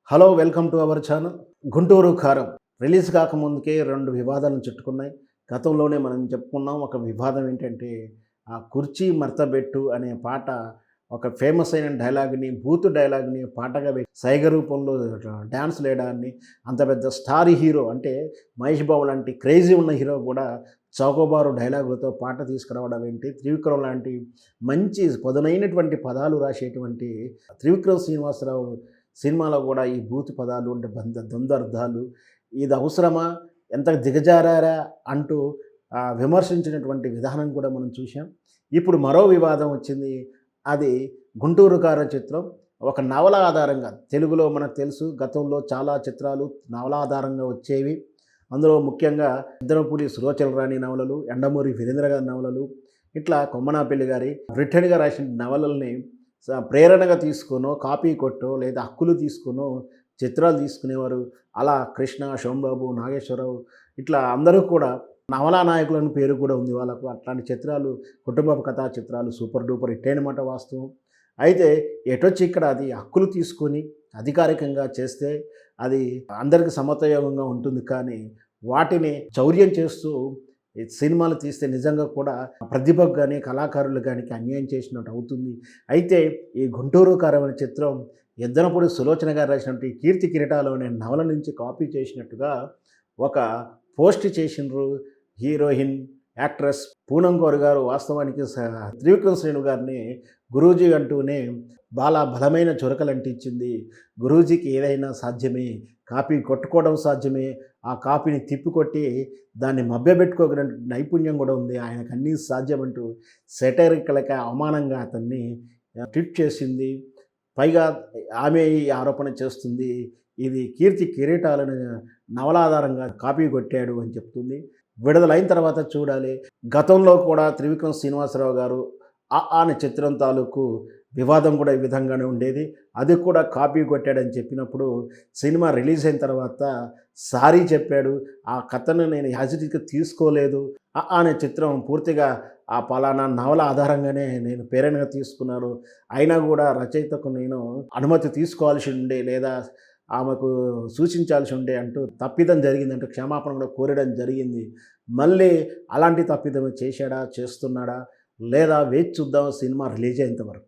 Hello welcome to our channel. Guntur కారం release కాకముందుకే 2 వివాదాలను చుట్టుకున్నాయి. గతంలోనే మనం చెప్పుకున్నాం. ఒక వివాదం ఏంటంటే, ఆ కుర్చీ మడతబెట్టు అనే పాట ఒక ఫేమస్ అయిన డైలాగ్‌ని, బూతు డైలాగ్‌ని పాటగా సైగ రూపంలో డాన్స్‌లేయడాన్ని, అంత పెద్ద స్టార్ హీరో అంటే మహేష్ బాబు లాంటి క్రేజీ ఉన్న హీరో కూడా చౌకబారు డైలాగులతో పాట తీసుకురావడం ఏంటి, త్రివిక్రమ్ లాంటి మంచి పదునైనటువంటి పదాలు రాసేటువంటి త్రివిక్రమ్ శ్రీనివాసరావు సినిమాలో కూడా ఈ బూతు పదాలు అంటే ద్వంద్వార్థాలు ఇది అవసరమా? ఎంత దిగజారారా? అంటూ విమర్శించినటువంటి విధానం కూడా మనం చూసాం. ఇప్పుడు మరో వివాదం వచ్చింది. అది 'గుంటూరు కారం' చిత్రం ఒక నవల ఆధారంగా తెలుగులో మనకు తెలుసు గతంలో చాలా చిత్రాలు నవల ఆధారంగా వచ్చేవి. అందులో ముఖ్యంగా ఇద్దరపూడి సులోచన రాణి నవలలు, యండమూరి వీరేంద్ర గారి నవలలు, ఇట్లా కొమ్మనాపల్లి గారి రిటర్న్‌గా రాసిన నవలల్ని ప్రేరణగా తీసుకొనో, కాపీ కొట్టో లేదా హక్కులు తీసుకొనో చిత్రాలు తీసుకునేవారు. అలా కృష్ణ, సోమబాబు, నాగేశ్వరరావు ఇట్లా అందరూ కూడా నవలా నాయకులని పేరు కూడా ఉంది వాళ్ళకు. అట్లాంటి చిత్రాలు కుటుంబ కథా చిత్రాలు సూపర్ డూపర్ హిట్ అయినమాట వాస్తవం. అయితే ఎటొచ్చి ఇక్కడ అది హక్కులు తీసుకొని అధికారికంగా చేస్తే అది అందరికి సమతుల్యంగా ఉంటుంది. కానీ వాటిని చౌర్యం చేస్తూ ఈ సినిమాలు తీస్తే నిజంగా కూడా ప్రతిభకు గానీ, కళాకారులు గానీ అన్యాయం చేసినట్టు అవుతుంది. అయితే ఈ 'గుంటూరు కారం' అనే చిత్రం ఎద్దనపూడి సులోచన గారు రాసినటువంటి 'కీర్తి కిరీటాలు' అనే నవల నుంచి కాపీ చేసినట్టుగా ఒక పోస్ట్ చేసిండ్రు హీరోయిన్, యాక్ట్రెస్ పూనం కౌర్ గారు. వాస్తవానికి త్రివిక్రమ్ శ్రీను గారిని గురూజీ అంటూనే బలమైన చురకలంటించింది. గురూజీకి ఏదైనా సాధ్యమే, కాపీ కొట్టుకోవడం సాధ్యమే, ఆ కాపీని తిప్పికొట్టి దాన్ని మభ్యపెట్టుకోగల నైపుణ్యం కూడా ఉంది, ఆయనకు అన్నీ సాధ్యమంటూ సెటైరికల్‌గా అవమానంగా అతన్ని ట్వీట్ చేసింది. పైగా ఆమె ఈ ఆరోపణ చేస్తుంది. ఇది 'కీర్తి కిరీటాలను' నవలాధారంగా కాపీ కొట్టాడు అని చెప్తుంది. విడుదలైన తర్వాత చూడాలి. గతంలో కూడా త్రివిక్రమ్ శ్రీనివాసరావు గారు 'అ' అనే చిత్రం తాలూకు వివాదం కూడా ఈ విధంగానే ఉండేది. అది కూడా కాపీ కొట్టాడని చెప్పినప్పుడు సినిమా రిలీజ్ అయిన తర్వాత సారీ చెప్పాడు. ఆ కథను నేను యాజ్ ఇట్ ఈజ్‌గా తీసుకోలేదు. 'అ' అనే చిత్రం పూర్తిగా ఆ పలానా నవల ఆధారంగానే నేను ప్రేరణగా తీసుకున్నాను. అయినా కూడా రచయితకు నేను అనుమతి తీసుకోవాల్సి ఉండే లేదా ఆమెకు సూచించాల్సి ఉండే అంటూ తప్పిదం జరిగిందంటూ క్షమాపణ కూడా కోరడం జరిగింది. మళ్ళీ అలాంటి తప్పిదం చేశాడా? చేస్తున్నాడా? లేదా వేచి చూద్దాం సినిమా రిలీజ్ అయ్యేంత వరకు.